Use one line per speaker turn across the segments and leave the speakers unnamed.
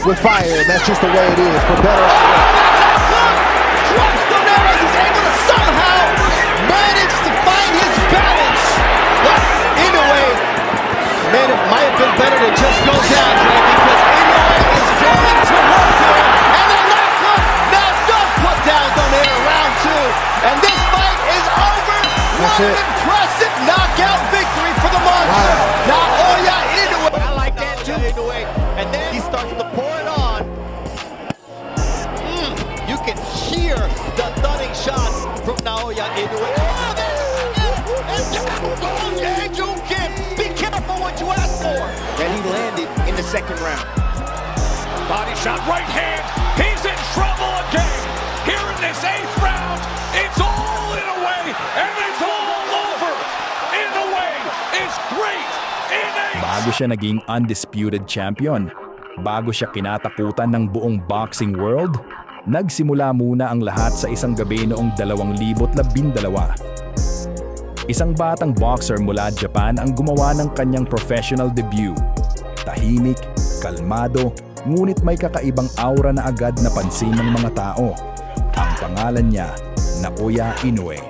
with fire. That's just the way it is, for better or worse.
Drops Donera is able to somehow manage to find his balance. But Inoue, man, it might have been better to just go down, Dre, because Inoue is going to work here. And they're not good. Now don't put down Donera round two. And this fight is over.
That's
What
it.
an impressive knockout victory for the Monster.
Wow.
Naoya Inoue. I like that too. And then he starts to pour it on. You can hear the thudding shots from Naoya Inoue. And you can be careful what you ask for. And he landed in the second round.
Body shot, right hand. He's in trouble again. Here in this 8th round, it's all Inoue, and it's all over. Inoue is great in a...
Bago siya naging undisputed champion, bago siya kinatakutan ng buong boxing world, nagsimula muna ang lahat sa isang gabi noong 2012. Isang batang boxer mula Japan ang gumawa ng kanyang professional debut. Tahimik, kalmado, ngunit may kakaibang aura na agad napansin ng mga tao. Ang pangalan niya, Naoya Inoue.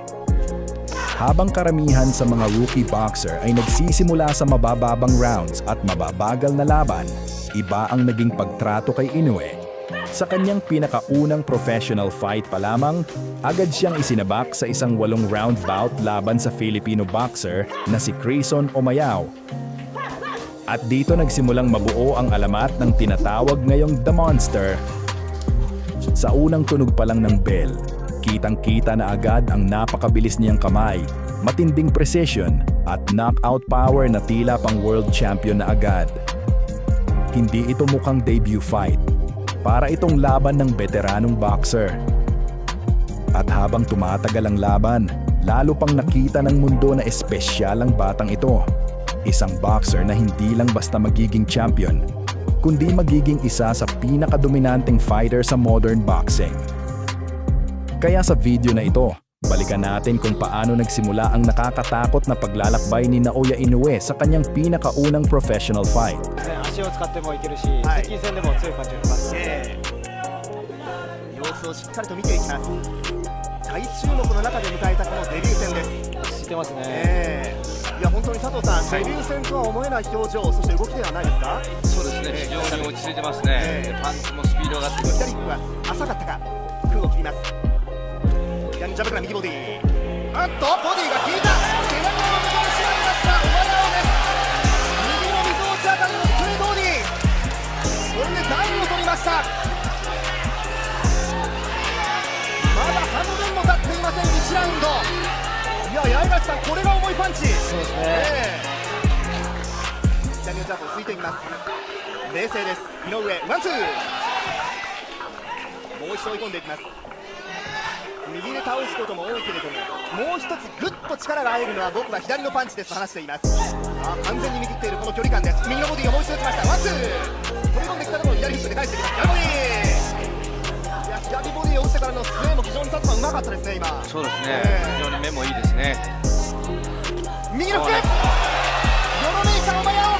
Habang karamihan sa mga rookie boxer ay nagsisimula sa mabababang rounds at mababagal na laban, iba ang naging pagtrato kay Inoue. Sa kanyang pinakaunang professional fight pa lamang, agad siyang isinabak sa isang 8-round bout laban sa Filipino boxer na si Grayson Omayao. At dito nagsimulang mabuo ang alamat ng tinatawag ngayong The Monster. Sa unang tunog pa lang ng bell, kitang-kita na agad ang napakabilis niyang kamay, matinding precision at knockout power na tila pang world champion na agad. Hindi ito mukhang debut fight. Para itong laban ng veteranong boxer. At habang tumatagal ang laban, lalo pang nakita ng mundo na espesyal ang batang ito. Isang boxer na hindi lang basta magiging champion, kundi magiging isa sa pinakadominanteng fighter sa modern boxing. Kaya sa video na ito, balikan natin kung paano nagsimula ang nakakatakot na paglalakbay ni Naoya Inoue sa kanyang pinakaunang professional fight.
足を使ってもいけるし、接近戦でも強いパンチが出ますね。
様子をしっかりと見ていきます。大注目の中で迎えたこのデビュー戦です。
落ち着いてますね。
いや本当に佐藤さん、デビュー戦とは思えない表情、そして動きではないですか。
そうですね、非常に落ち着いてますね、パンチもスピードがあって
左フックは浅かったか、空を切ります。左ジャブから右ボディ、あっとボディが効いた、背中を向かし上げました、オマヤオです。右の溝落ちあたりのストレートボディ、これでダウンを取りました。まだ半分も経っていません、1ラウンド。いや、八重樫さん、これが重いパンチ。そうですね。左のジャブをついていきます。冷静です。井上、ワンツー。もう一度追い込んでいきます。右で倒すことも多いけれども、もう一つぐっと力が入るのは僕は左のパンチですと話しています。完全に握っているこの距離感です。右のボディをもう一度打ちました。ワンツー。飛び込んできたところを左フックで返していきます。左ボディ。いや、左ボディを打ってからのスウェーも非常に佐藤さんうまかったですね、今。
そうですね、非常に目もいいですね。
右のフック、よろめいたオマヤオ。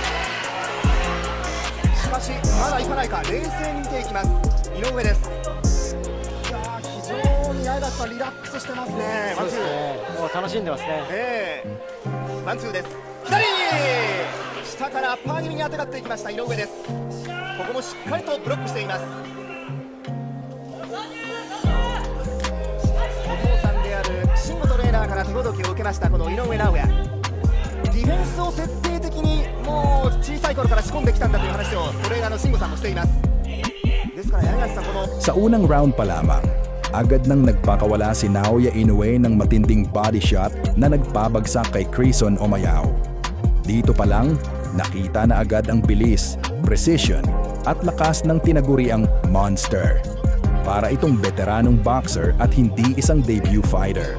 しかしまだいかないか、冷静に見ていきます。井上です。いやー、非常に八重樫さんリラックスしてますね。
そうですね。もう楽しんでますね。
ワンツーです。左下からアッパー気味にあてがっていきました井上です。ここもしっかりとブロックしています。お父さんである慎吾トレーナーから手ほどきを受けましたこの井上尚弥。ディフェンスを徹底的にもう小さい頃から仕込んできたんだという話をトレーナーの慎吾さんもしています。ですから八重樫さん、この
Sa unang round pa lamang, agad nang nagpakawala si Naoya Inoue ng matinding body shot na nagpabagsak kay Grayson Omayao. Dito pa lang, nakita na agad ang bilis, precision at lakas ng tinaguriang monster. Para itong veteranong boxer at hindi isang debut fighter.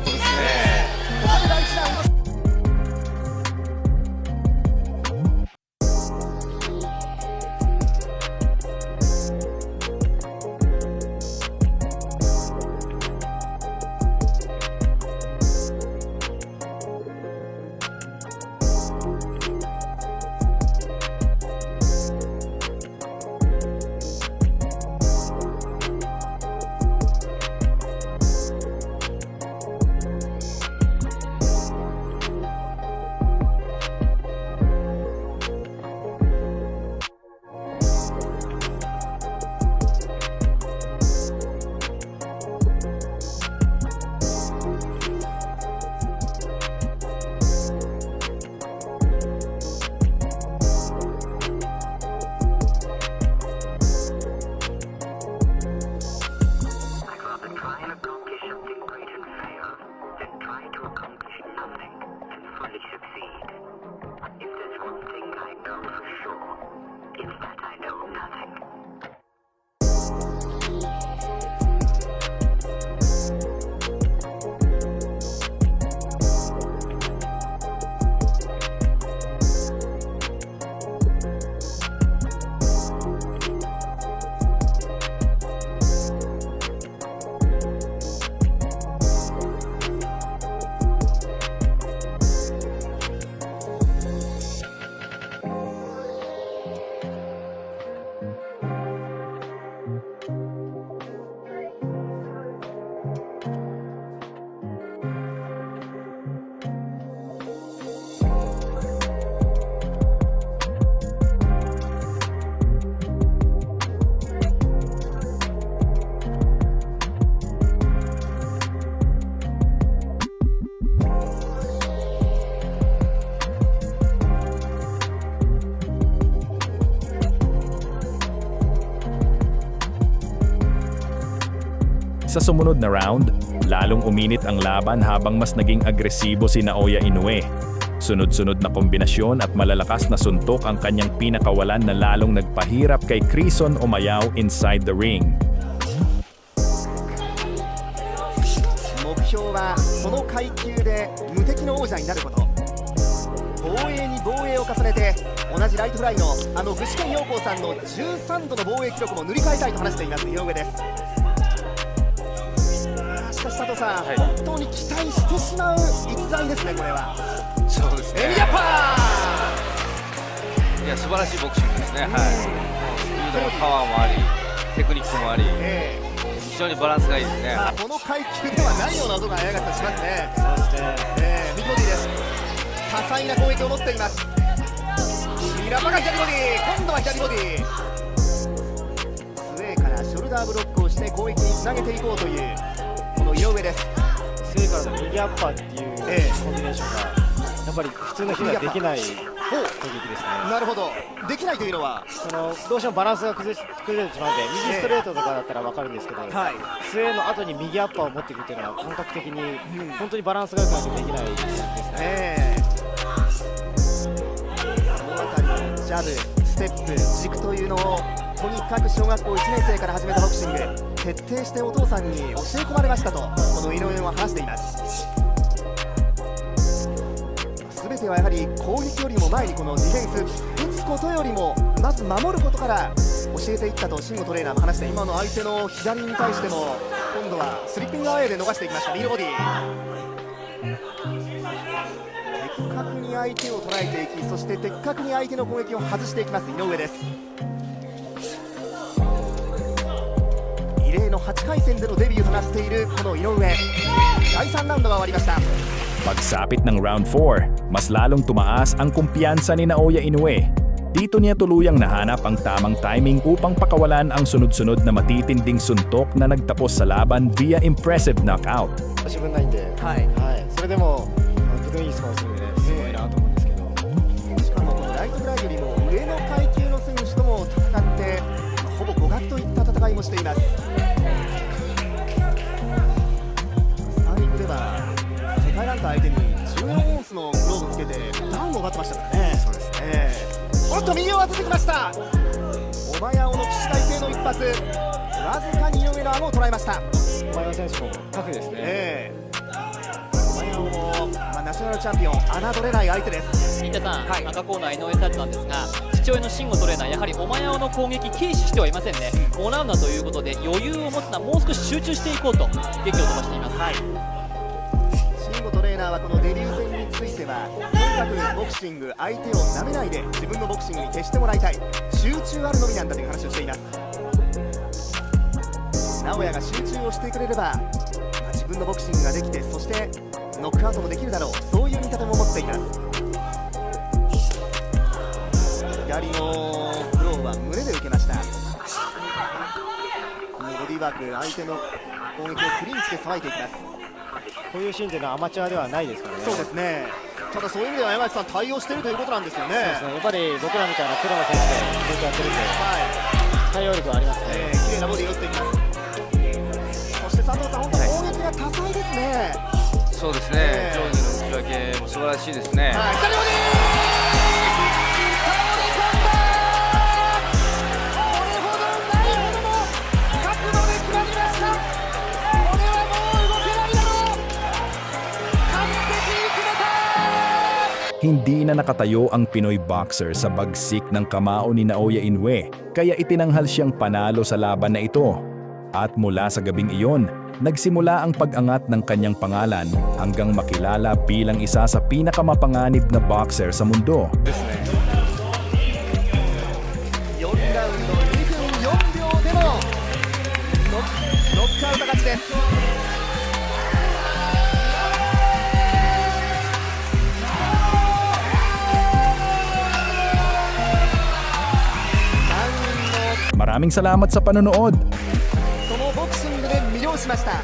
Sa sumunod na round, lalong uminit ang laban habang mas naging agresibo si Naoya Inoue. Sunod-sunod na kombinasyon at malalakas na suntok ang kanyang pinakawalan na lalong nagpahirap kay Quezon Omayao inside the ring.
目標はその階級で無敵の王者になること。防衛に防衛を重ねて同じライトフライの具志堅用高さんの13度の防衛記録も塗り替えたいと話しています井上です。しかし佐藤さん、本当に期待してしまう逸材ですねこれは。
そうですね。
エビジャパ
いや素晴らしいボクシングですね。はい。スピードもパワーもあり、テクニックもあり、非常にバランスがいいですね。
この階級ではないような音が早かったりしますね。右ボディです。多彩な攻撃を持っています。ミラパが左ボディ、今度は左ボディ。スウェーからショルダーブロックをして攻撃につなげていこうというこの井上です。
スウェーからの右アッパーっていうコンビネーションがやっぱり普通の人ができない攻撃ですね。
なるほど。できないというのは
どうしてもバランスが崩れてしまうので、右ストレートとかだったら分かるんですけど、スウェーの後に右アッパーを持っていくっていうのは感覚的に本当にバランスが良くないとできないですね。
その辺りのジャブ、ステップ、軸というのをとにかく小学校1年生から始めたボクシング、徹底してお父さんに教え込まれましたとこの井上は話しています。全てはやはり攻撃よりも前にこのディフェンス、打つことよりもまず守ることから教えていったと慎吾トレーナーも話して、今の相手の左に対しても今度はスリッピングアウェイで逃していきました。ミールボディ、的確に相手を捉えていき、そして的確に相手の攻撃を外していきます井上です。異例の8回戦でのデビューとなっているこの井上、第3ラウンドが終わりました。
Pagsapit ng round 4, mas lalong tumaas ang kumpiyansa ni Naoya Inoue. Dito niya tuluyang nahanap ang tamang timing upang pakawalan ang sunod-sunod na matitinding suntok na nagtapos sa laban via impressive knockout.
自分ないんで、それでもとてもいいスパーシングですごいなと思うんですけど、
しかもこのライトフライよりも上の階級の選手とも戦ってほぼ互角といった戦いもしています。スパーリングでは世界ランク相手に14オンスのグローブをつけてダウンを奪ってましたからね。そうですね。おっと右を当ててきました。オマヤオの起死回生の一発、わずかに井上の顎を捉えました。
オマヤオ選手もタフですね。
オマヤオも、ナショナルチャンピオン侮れない相手です。
新田さん、赤コーナー井上さんなんですが、父親の慎吾トレーナー、やはりオマヤオの攻撃軽視してはいませんね。5ラウンドということで余裕を持つのはもう少し集中していこうと劇を飛ばしています。
慎吾トレーナーはこのデビュー戦についてはとにかくボクシング、相手を舐めないで自分のボクシングに徹してもらいたい、集中あるのみなんだという話をしています。直哉が集中をしてくれれば、自分のボクシングができて、そしてノックアウトもできるだろう、そういう見立ても持っています。左のブローは胸で受けました。このボディーワーク、相手の攻撃をクリンチでさばいていきます。
こういうシーンというのはアマチュアではないですからね。
そうですね。ただそういう意味では山内さん対応しているということなんですよね。
そうですね。やっぱり僕らみたいなプロの選手でずっとやってるんで、対応力はありますね。
綺麗なボディを打っていきます。そして佐藤さん、本当に攻撃が多彩ですね。
そうですね。上下の内訳も素晴らしいですね。
左ボディ倒れ込んだ。これほどないほどの角度で決まりました。これはもう動けないだろう。完璧に決めた。
Hindi na nakatayo ang Pinoy boxer sa bagsik ng kamao ni Naoya Inoue, kaya itinanghal siyang panalo sa laban na ito. At mula sa gabing iyon, nagsimula ang pag-angat ng kanyang pangalan hanggang makilala bilang isa sa pinakamapanganib na boxer sa mundo.
4ラウンド2分4秒でのノックアウト勝ちです。
Maraming salamat sa panonood!
そのボクシングで魅了しました。